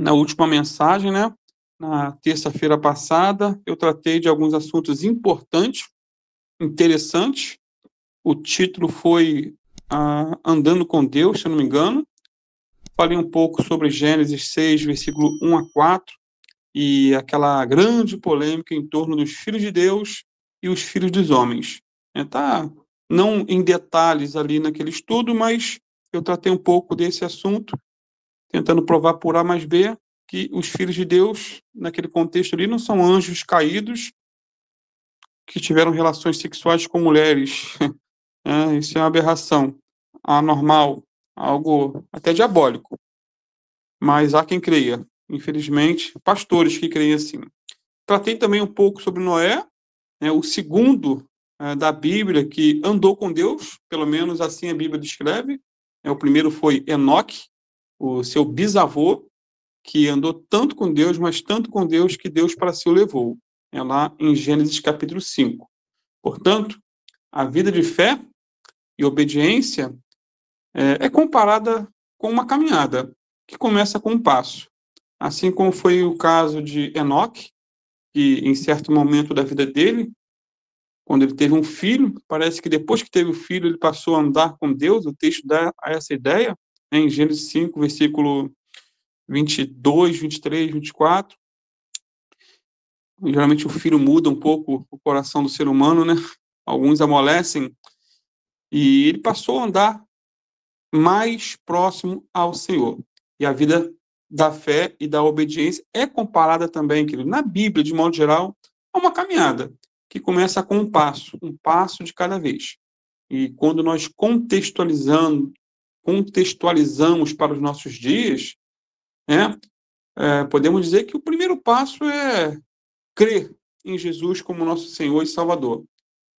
Na última mensagem, né, na terça-feira passada, eu tratei de alguns assuntos importantes, interessantes. O título foi Andando com Deus, se eu não me engano. Falei um pouco sobre Gênesis 6, versículo 1 a 4, e aquela grande polêmica em torno dos filhos de Deus e os filhos dos homens. Tá não em detalhes ali naquele estudo, mas eu tratei um pouco desse assunto, tentando provar por A mais B que os filhos de Deus, naquele contexto ali, não são anjos caídos que tiveram relações sexuais com mulheres. Isso é uma aberração, anormal, algo até diabólico. Mas há quem creia, infelizmente, pastores que creem assim. Tratei também um pouco sobre Noé, o segundo da Bíblia que andou com Deus, pelo menos assim a Bíblia descreve. O primeiro foi Enoque, o seu bisavô, que andou tanto com Deus, mas tanto com Deus, que Deus para si o levou. É lá em Gênesis capítulo 5. Portanto, a vida de fé e obediência é comparada com uma caminhada, que começa com um passo. Assim como foi o caso de Enoque, que em certo momento da vida dele, quando ele teve um filho, parece que depois que teve o filho, ele passou a andar com Deus. O texto dá essa ideia, em Gênesis 5, versículo 22, 23, 24. Geralmente o filho muda um pouco o coração do ser humano, né? Alguns amolecem. E ele passou a andar mais próximo ao Senhor. E a vida da fé e da obediência é comparada também, querido, na Bíblia, de modo geral, a uma caminhada que começa com um passo de cada vez. E quando nós contextualizamos para os nossos dias, né, podemos dizer que o primeiro passo é crer em Jesus como nosso Senhor e Salvador.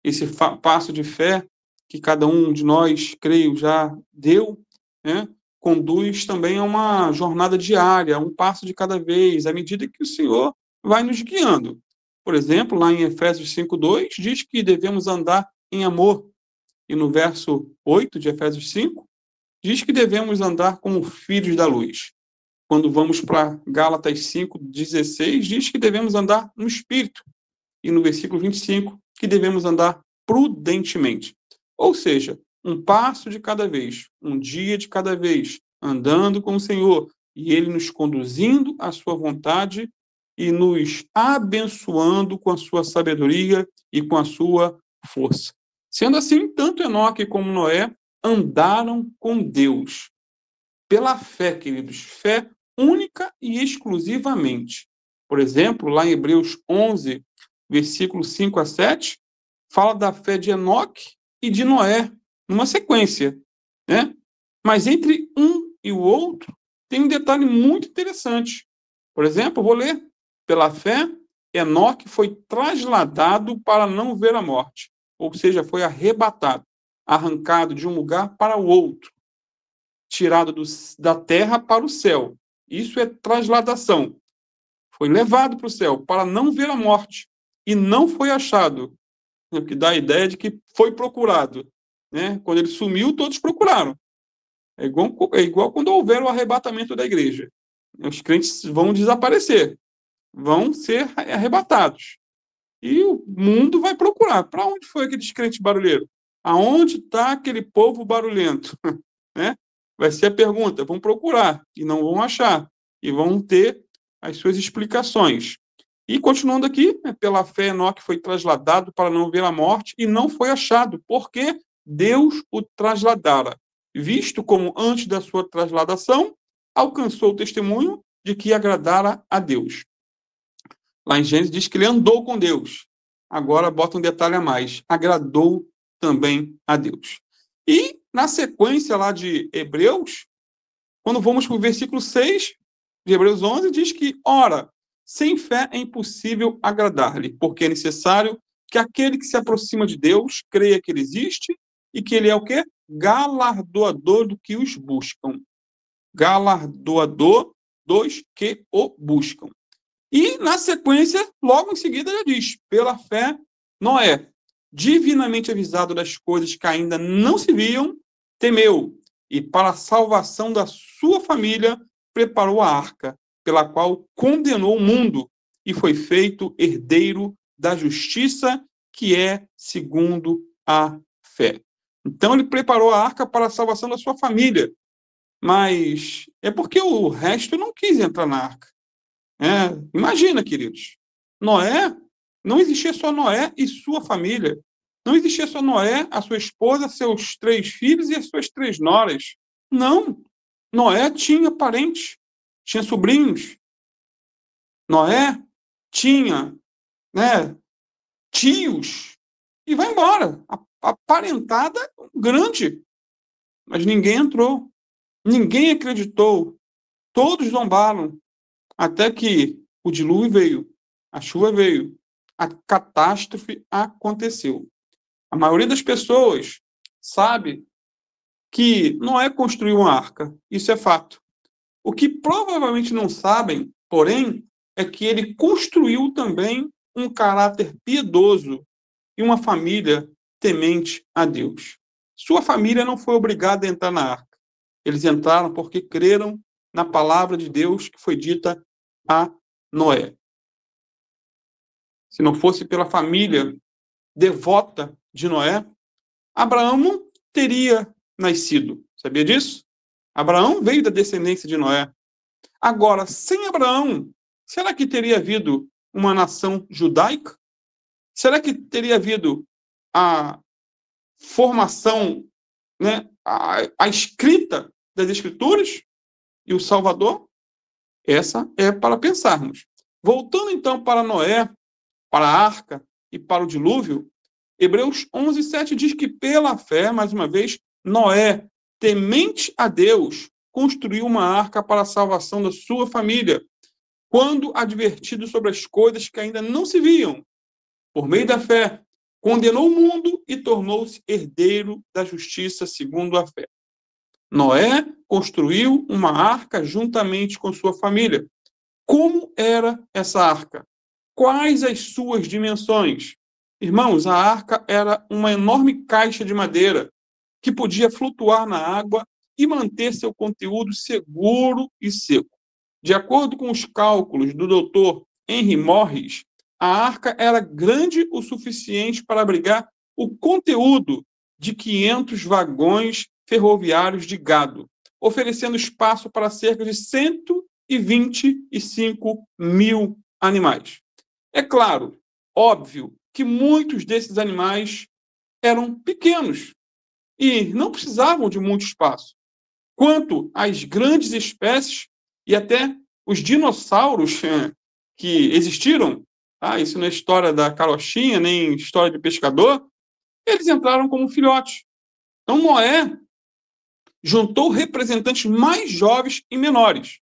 Esse passo de fé que cada um de nós, creio, já deu, né, conduz também a uma jornada diária, um passo de cada vez, à medida que o Senhor vai nos guiando. Por exemplo, lá em Efésios 5:2, diz que devemos andar em amor. E no verso 8 de Efésios 5, diz que devemos andar como filhos da luz. Quando vamos para Gálatas 5:16, diz que devemos andar no Espírito. E no versículo 25, que devemos andar prudentemente. Ou seja, um passo de cada vez, um dia de cada vez, andando com o Senhor, e Ele nos conduzindo à sua vontade e nos abençoando com a sua sabedoria e com a sua força. Sendo assim, tanto Enoque como Noé andaram com Deus. Pela fé, queridos, fé única e exclusivamente. Por exemplo, lá em Hebreus 11, versículos 5 a 7, fala da fé de Enoque e de Noé, numa sequência, né? Mas entre um e o outro, tem um detalhe muito interessante. Por exemplo, vou ler. Pela fé, Enoque foi trasladado para não ver a morte, ou seja, foi arrebatado, arrancado de um lugar para o outro, tirado da terra para o céu. Isso é trasladação. Foi levado para o céu para não ver a morte e não foi achado, o que dá a ideia de que foi procurado, né? Quando ele sumiu, todos procuraram. É igual quando houver o arrebatamento da igreja. Os crentes vão desaparecer, vão ser arrebatados. E o mundo vai procurar. Para onde foi aquele crente barulheiro? Aonde está aquele povo barulhento? Né? Vai ser a pergunta. Vão procurar e não vão achar. E vão ter as suas explicações. E continuando aqui, pela fé, Enoque foi trasladado para não ver a morte e não foi achado, porque Deus o trasladara. Visto como antes da sua trasladação, alcançou o testemunho de que agradara a Deus. Lá em Gênesis diz que ele andou com Deus. Agora bota um detalhe a mais. Agradou também a Deus. E na sequência lá de Hebreus, quando vamos para o versículo 6 de Hebreus 11, diz que, ora, sem fé é impossível agradar-lhe, porque é necessário que aquele que se aproxima de Deus creia que ele existe e que ele é o quê? Galardoador do que os buscam. Galardoador dos que o buscam. E, na sequência, logo em seguida, ele diz, pela fé, Noé, divinamente avisado das coisas que ainda não se viam, temeu, e para a salvação da sua família, preparou a arca, pela qual condenou o mundo e foi feito herdeiro da justiça, que é segundo a fé. Então ele preparou a arca para a salvação da sua família, mas é porque o resto não quis entrar na arca. Imagina, queridos, Noé, não existia só Noé e sua família. Não existia só Noé, a sua esposa, seus 3 filhos e as suas 3 noras. Não. Noé tinha parentes, tinha sobrinhos. Noé tinha, né, tios. E vai embora. A parentada grande. Mas ninguém entrou. Ninguém acreditou. Todos zombaram. Até que o dilúvio veio, a chuva veio, a catástrofe aconteceu. A maioria das pessoas sabe que Noé construiu uma arca, isso é fato. O que provavelmente não sabem, porém, é que ele construiu também um caráter piedoso e uma família temente a Deus. Sua família não foi obrigada a entrar na arca. Eles entraram porque creram na palavra de Deus que foi dita a Noé. Se não fosse pela família devota de Noé, Abraão não teria nascido. Sabia disso? Abraão veio da descendência de Noé. Agora, sem Abraão, será que teria havido uma nação judaica? Será que teria havido a formação, né, a escrita das Escrituras e o Salvador? Essa é para pensarmos. Voltando então para Noé, para a arca e para o dilúvio, Hebreus 11:7 diz que pela fé, mais uma vez, Noé, temente a Deus, construiu uma arca para a salvação da sua família, quando advertido sobre as coisas que ainda não se viam. Por meio da fé, condenou o mundo e tornou-se herdeiro da justiça segundo a fé. Noé construiu uma arca juntamente com sua família. Como era essa arca? Quais as suas dimensões? Irmãos, a arca era uma enorme caixa de madeira que podia flutuar na água e manter seu conteúdo seguro e seco. De acordo com os cálculos do Dr. Henry Morris, a arca era grande o suficiente para abrigar o conteúdo de 500 vagões ferroviários de gado, oferecendo espaço para cerca de 125 mil animais. É claro, óbvio, que muitos desses animais eram pequenos e não precisavam de muito espaço. Quanto às grandes espécies e até os dinossauros que existiram, isso não é história da carochinha, nem história de pescador, eles entraram como filhotes. Então, Noé juntou representantes mais jovens e menores.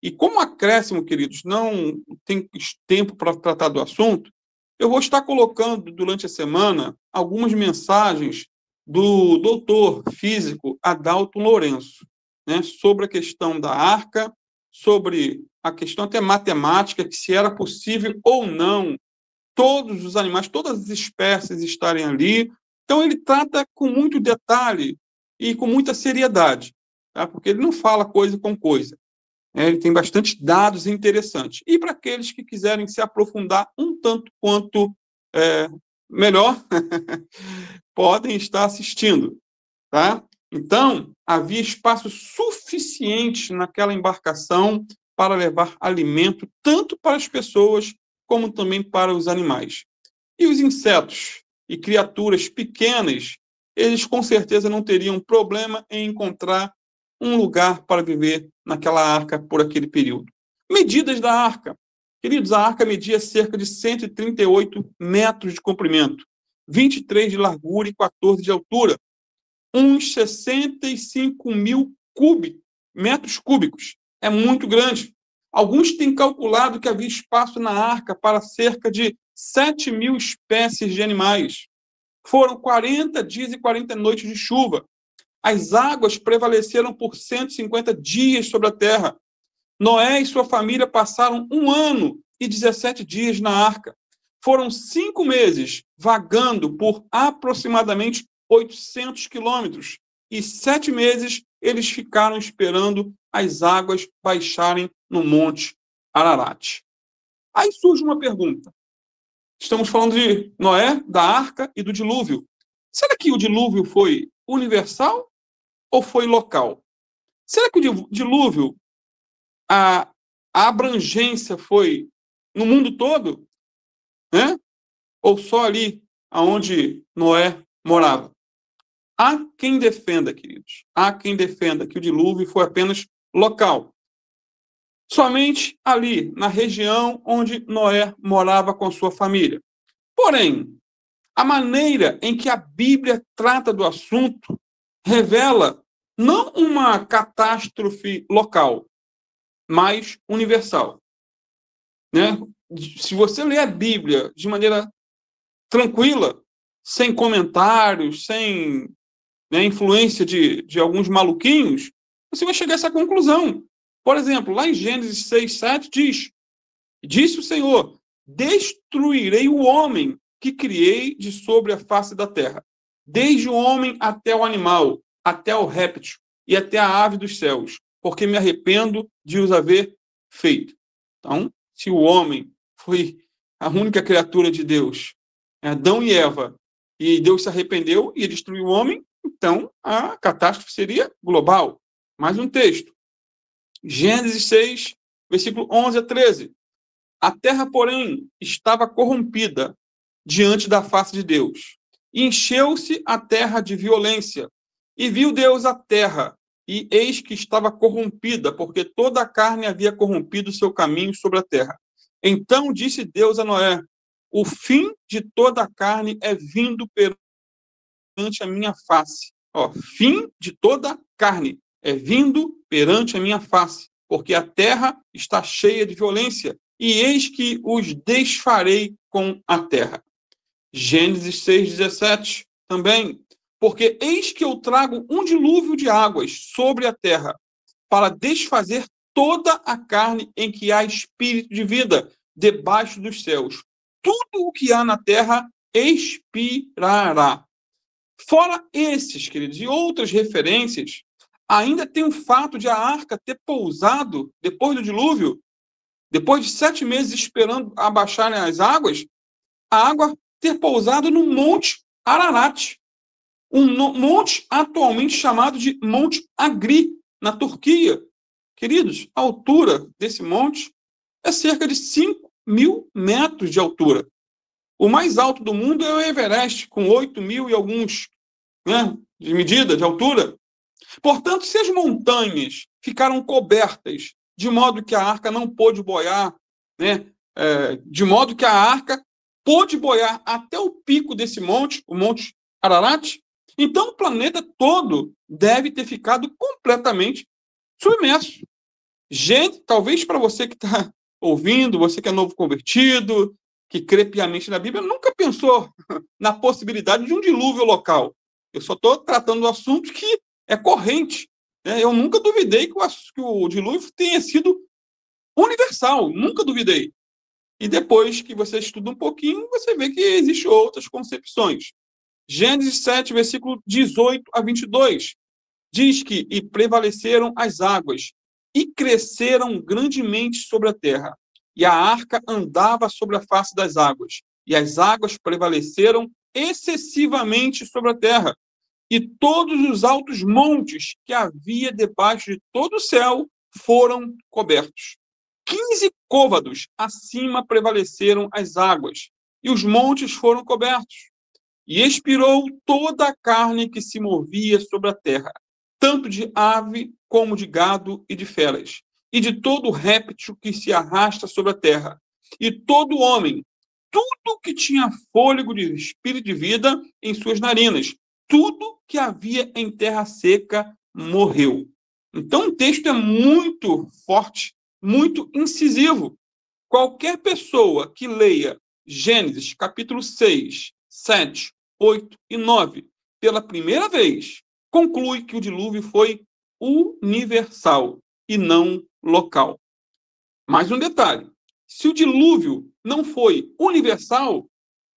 E como acréscimo, queridos, não tem tempo para tratar do assunto, eu vou estar colocando durante a semana algumas mensagens do doutor físico Adalto Lourenço, né, sobre a questão da arca, sobre a questão até matemática, que se era possível ou não todos os animais, todas as espécies estarem ali. Então, ele trata com muito detalhe e com muita seriedade, tá? Porque ele não fala coisa com coisa. Ele tem bastante dados interessantes. E para aqueles que quiserem se aprofundar um tanto quanto melhor, podem estar assistindo. Tá? Então, havia espaço suficiente naquela embarcação para levar alimento tanto para as pessoas como também para os animais. E os insetos e criaturas pequenas, eles com certeza não teriam problema em encontrar um lugar para viver naquela arca por aquele período. Medidas da arca. Queridos, a arca media cerca de 138 metros de comprimento, 23 de largura e 14 de altura, uns 65 mil metros cúbicos. É muito grande. Alguns têm calculado que havia espaço na arca para cerca de 7 mil espécies de animais. Foram 40 dias e 40 noites de chuva. As águas prevaleceram por 150 dias sobre a terra. Noé e sua família passaram 1 ano e 17 dias na arca. Foram 5 meses vagando por aproximadamente 800 quilômetros. E 7 meses eles ficaram esperando as águas baixarem no Monte Ararat. Aí surge uma pergunta. Estamos falando de Noé, da arca e do dilúvio. Será que o dilúvio foi universal ou foi local? Será que o dilúvio, a abrangência foi no mundo todo, né? Ou só ali aonde Noé morava? Há quem defenda, queridos, há quem defenda que o dilúvio foi apenas local. Somente ali, na região onde Noé morava com sua família. Porém, a maneira em que a Bíblia trata do assunto revela não uma catástrofe local, mas universal. Né? Se você ler a Bíblia de maneira tranquila, sem comentários, sem, né, influência de alguns maluquinhos, você vai chegar a essa conclusão. Por exemplo, lá em Gênesis 6:7 diz: disse o Senhor, destruirei o homem que criei de sobre a face da terra, desde o homem até o animal, até o réptil e até a ave dos céus, porque me arrependo de os haver feito. Então, se o homem foi a única criatura de Deus, Adão e Eva, e Deus se arrependeu e destruiu o homem, então a catástrofe seria global. Mais um texto. Gênesis 6, versículo 11 a 13. A terra, porém, estava corrompida diante da face de Deus. Encheu-se a terra de violência. E viu Deus a terra, e eis que estava corrompida, porque toda a carne havia corrompido seu caminho sobre a terra. Então disse Deus a Noé: o fim de toda a carne é vindo perante a minha face. Fim de toda a carne é vindo perante a minha face, porque a terra está cheia de violência, e eis que os desfarei com a terra. Gênesis 6:17 também. Porque eis que eu trago um dilúvio de águas sobre a terra, para desfazer toda a carne em que há espírito de vida debaixo dos céus. Tudo o que há na terra expirará. Fora esses, queridos, e outras referências, ainda tem o fato de a arca ter pousado depois do dilúvio, depois de 7 meses esperando abaixarem as águas, a água ter pousado no Monte Ararat, um monte atualmente chamado de Monte Agri, na Turquia. Queridos, a altura desse monte é cerca de 5.000 metros de altura. O mais alto do mundo é o Everest, com 8.000 e alguns, né, de medida, de altura. Portanto, se as montanhas ficaram cobertas de modo que a arca não pôde boiar, né, de modo que a arca pôde boiar até o pico desse monte, o Monte Ararat, então o planeta todo deve ter ficado completamente submerso. Gente, talvez para você que está ouvindo, você que é novo convertido, que crê piamente na Bíblia, nunca pensou na possibilidade de um dilúvio local. Eu só estou tratando do assunto que é corrente. Né? Eu nunca duvidei que o dilúvio tenha sido universal, nunca duvidei. E depois que você estuda um pouquinho, você vê que existem outras concepções. Gênesis 7, versículo 18 a 22, diz que e prevaleceram as águas, e cresceram grandemente sobre a terra, e a arca andava sobre a face das águas, e as águas prevaleceram excessivamente sobre a terra, e todos os altos montes que havia debaixo de todo o céu foram cobertos. 15 côvados acima prevaleceram as águas, e os montes foram cobertos. E expirou toda a carne que se movia sobre a terra, tanto de ave como de gado e de feras, e de todo réptil que se arrasta sobre a terra, e todo homem, tudo que tinha fôlego de espírito de vida em suas narinas, tudo que havia em terra seca morreu. Então o texto é muito forte, muito incisivo. Qualquer pessoa que leia Gênesis capítulo 6, 7, 8 e 9 pela primeira vez, conclui que o dilúvio foi universal e não local. Mais um detalhe: se o dilúvio não foi universal,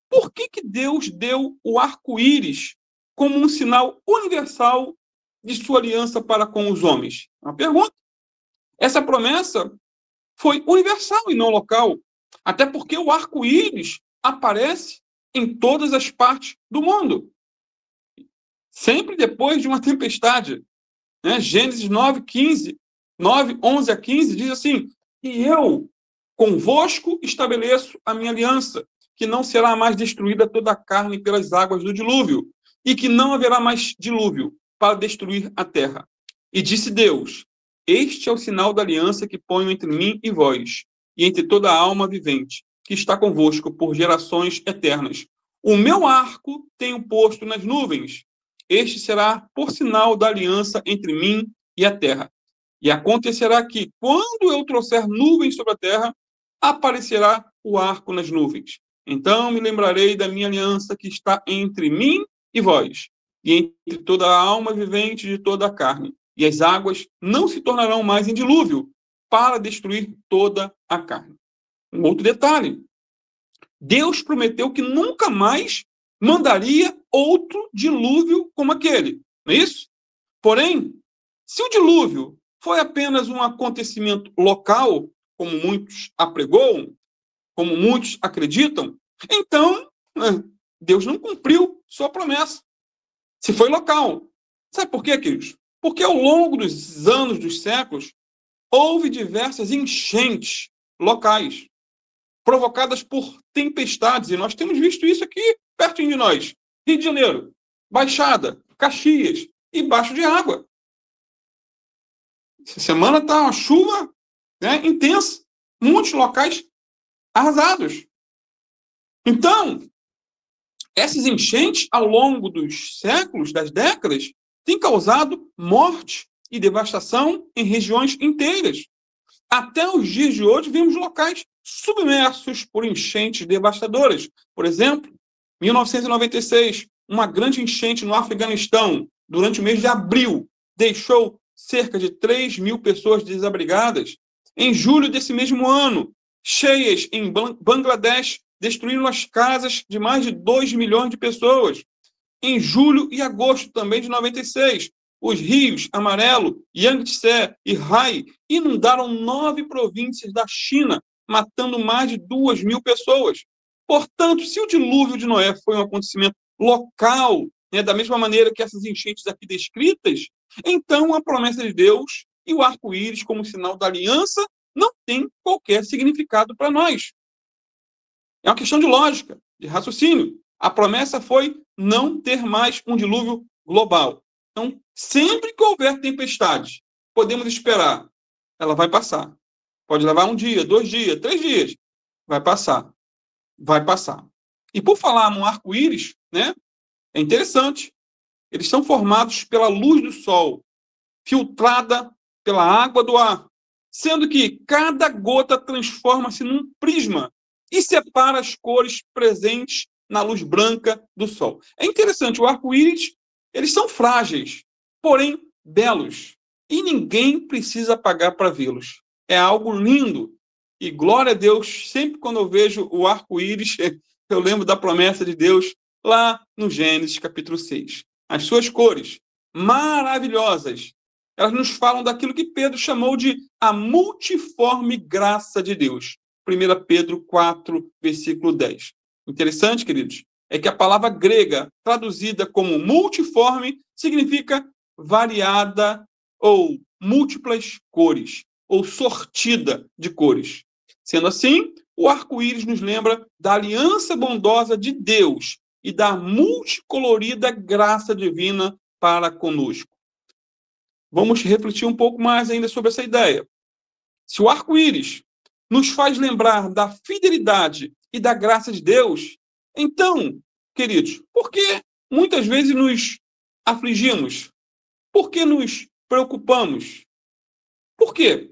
por que Deus deu o arco-íris como um sinal universal de sua aliança para com os homens? Uma pergunta. Essa promessa foi universal e não local. Até porque o arco-íris aparece em todas as partes do mundo. Sempre depois de uma tempestade. Né? Gênesis 9:11 a 15, diz assim: e eu convosco estabeleço a minha aliança, que não será mais destruída toda a carne pelas águas do dilúvio, e que não haverá mais dilúvio para destruir a terra. E disse Deus: este é o sinal da aliança que ponho entre mim e vós, e entre toda a alma vivente, que está convosco por gerações eternas. O meu arco tenho posto nas nuvens. Este será por sinal da aliança entre mim e a terra. E acontecerá que, quando eu trouxer nuvens sobre a terra, aparecerá o arco nas nuvens. Então me lembrarei da minha aliança que está entre mim e vós, e entre toda a alma vivente de toda a carne. E as águas não se tornarão mais em dilúvio, para destruir toda a carne. Um outro detalhe: Deus prometeu que nunca mais mandaria outro dilúvio como aquele. Não é isso? Porém, se o dilúvio foi apenas um acontecimento local, como muitos apregoam, como muitos acreditam, então Deus não cumpriu sua promessa. Se foi local. Sabe por quê, queridos? Porque ao longo dos anos, dos séculos, houve diversas enchentes locais, provocadas por tempestades, e nós temos visto isso aqui pertinho de nós. Rio de Janeiro, Baixada, Caxias, e baixo de água. Essa semana está uma chuva, né, intensa, muitos locais arrasados. Então, essas enchentes, ao longo dos séculos, das décadas, têm causado morte e devastação em regiões inteiras. Até os dias de hoje, vemos locais submersos por enchentes devastadoras. Por exemplo, em 1996, uma grande enchente no Afeganistão, durante o mês de abril, deixou cerca de 3.000 pessoas desabrigadas. Em julho desse mesmo ano, cheias em Bangladesh destruíram as casas de mais de 2 milhões de pessoas. Em julho e agosto também de 96, os rios Amarelo, Yangtze e Hai inundaram 9 províncias da China, matando mais de 2.000 pessoas. Portanto, se o dilúvio de Noé foi um acontecimento local, né, da mesma maneira que essas enchentes aqui descritas, então a promessa de Deus e o arco-íris como sinal da aliança não tem qualquer significado para nós. É uma questão de lógica, de raciocínio. A promessa foi não ter mais um dilúvio global. Então, sempre que houver tempestade, podemos esperar. Ela vai passar. Pode levar 1 dia, 2 dias, 3 dias. Vai passar. Vai passar. E por falar no arco-íris, né, é interessante. Eles são formados pela luz do sol, filtrada pela água do ar, sendo que cada gota transforma-se num prisma e separa as cores presentes na luz branca do sol. É interessante, o arco-íris, eles são frágeis, porém belos, e ninguém precisa pagar para vê-los. É algo lindo, e glória a Deus, sempre quando eu vejo o arco-íris, eu lembro da promessa de Deus lá no Gênesis capítulo 6. As suas cores maravilhosas, elas nos falam daquilo que Pedro chamou de a multiforme graça de Deus. 1 Pedro 4, versículo 10. Interessante, queridos, é que a palavra grega traduzida como multiforme significa variada ou múltiplas cores, ou sortida de cores. Sendo assim, o arco-íris nos lembra da aliança bondosa de Deus e da multicolorida graça divina para conosco. Vamos refletir um pouco mais ainda sobre essa ideia. Se o arco-íris nos faz lembrar da fidelidade e da graça de Deus, então, queridos, por que muitas vezes nos afligimos? Por que nos preocupamos? Por quê?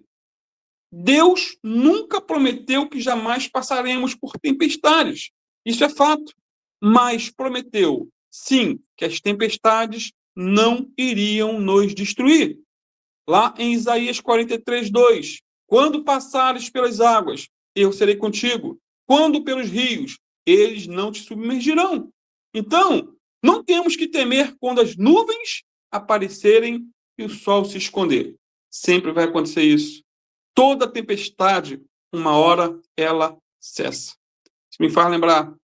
Deus nunca prometeu que jamais passaremos por tempestades. Isso é fato. Mas prometeu, sim, que as tempestades não iriam nos destruir. Lá em Isaías 43:2, quando passares pelas águas, eu serei contigo. Quando pelos rios, eles não te submergirão. Então, não temos que temer quando as nuvens aparecerem e o sol se esconder. Sempre vai acontecer isso. Toda tempestade, uma hora, ela cessa. Isso me faz lembrar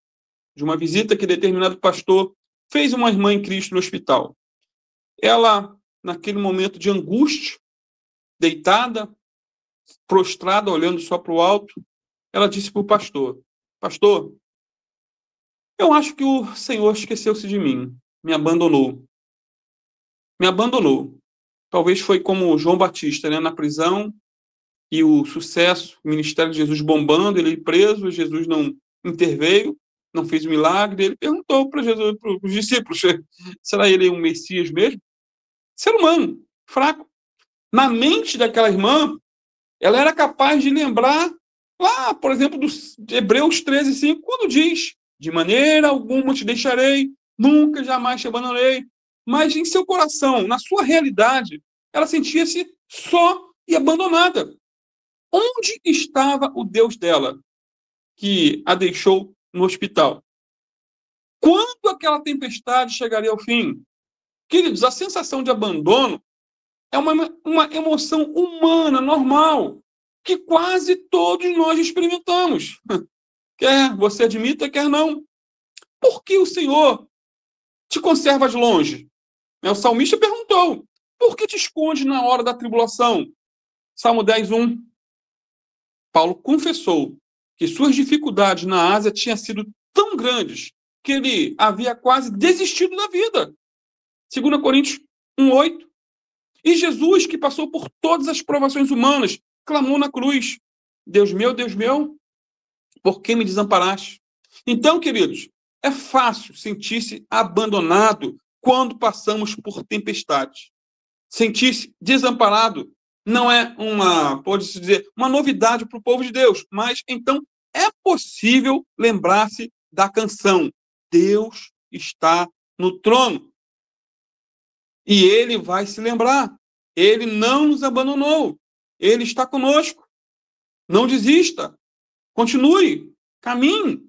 de uma visita que determinado pastor fez uma irmã em Cristo no hospital. Ela, naquele momento de angústia, deitada, prostrada, olhando só para o alto, ela disse para o pastor: Pastor, eu acho que o Senhor esqueceu-se de mim, me abandonou. Me abandonou. Talvez foi como João Batista, né, na prisão, e o sucesso, o ministério de Jesus bombando, ele preso, Jesus não interveio, não fez o milagre. Ele perguntou para Jesus, para os discípulos: será ele um Messias mesmo? Ser humano, fraco. Na mente daquela irmã, ela era capaz de lembrar lá, por exemplo, de Hebreus 13:5, quando diz: de maneira alguma te deixarei, nunca, jamais te abandonarei. Mas em seu coração, na sua realidade, ela sentia-se só e abandonada. Onde estava o Deus dela, que a deixou no hospital? Quando aquela tempestade chegaria ao fim? Queridos, a sensação de abandono é uma emoção humana, normal, que quase todos nós experimentamos. Quer você admita, quer não. Por que o Senhor te conserva de longe? O salmista perguntou: por que te esconde na hora da tribulação? Salmo 10:1. Paulo confessou que suas dificuldades na Ásia tinham sido tão grandes que ele havia quase desistido da vida. 2 Coríntios 1:8. E Jesus, que passou por todas as provações humanas, clamou na cruz: Deus meu, por que me desamparaste? Então, queridos, é fácil sentir-se abandonado quando passamos por tempestades. Sentir-se desamparado não é pode-se dizer, uma novidade para o povo de Deus, mas então é possível lembrar-se da canção: Deus está no trono. E ele vai se lembrar. Ele não nos abandonou. Ele está conosco. Não desista. Continue. Caminhe.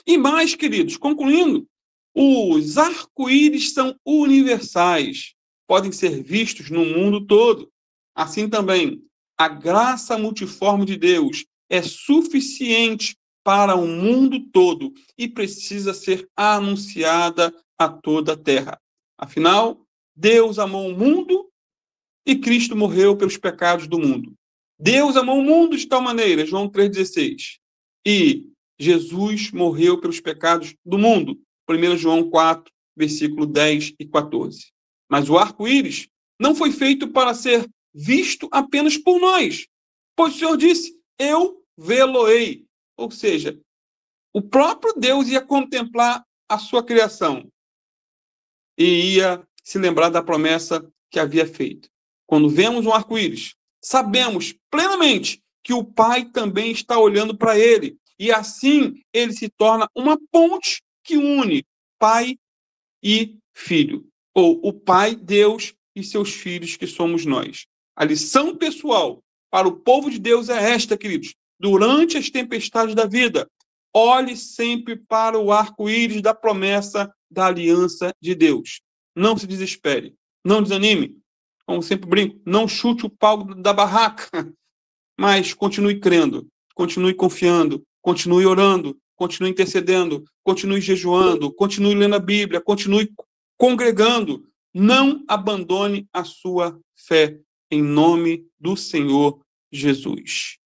E mais, queridos, concluindo, os arco-íris são universais. Podem ser vistos no mundo todo. Assim também, a graça multiforme de Deus é suficiente para o mundo todo e precisa ser anunciada a toda a terra. Afinal, Deus amou o mundo e Cristo morreu pelos pecados do mundo. Deus amou o mundo de tal maneira, João 3,16. E Jesus morreu pelos pecados do mundo, 1 João 4, versículo 10 e 14. Mas o arco-íris não foi feito para ser visto apenas por nós, pois o Senhor disse: eu vê-lo-ei. Ou seja, o próprio Deus ia contemplar a sua criação e ia se lembrar da promessa que havia feito. Quando vemos um arco-íris, sabemos plenamente que o Pai também está olhando para ele, e assim ele se torna uma ponte que une Pai e Filho, ou o Pai, Deus, e seus filhos, que somos nós. A lição pessoal para o povo de Deus é esta, queridos: durante as tempestades da vida, olhe sempre para o arco-íris da promessa da aliança de Deus. Não se desespere, não desanime. Como sempre brinco, não chute o pau da barraca, mas continue crendo, continue confiando, continue orando, continue intercedendo, continue jejuando, continue lendo a Bíblia, continue congregando. Não abandone a sua fé, em nome do Senhor Jesus.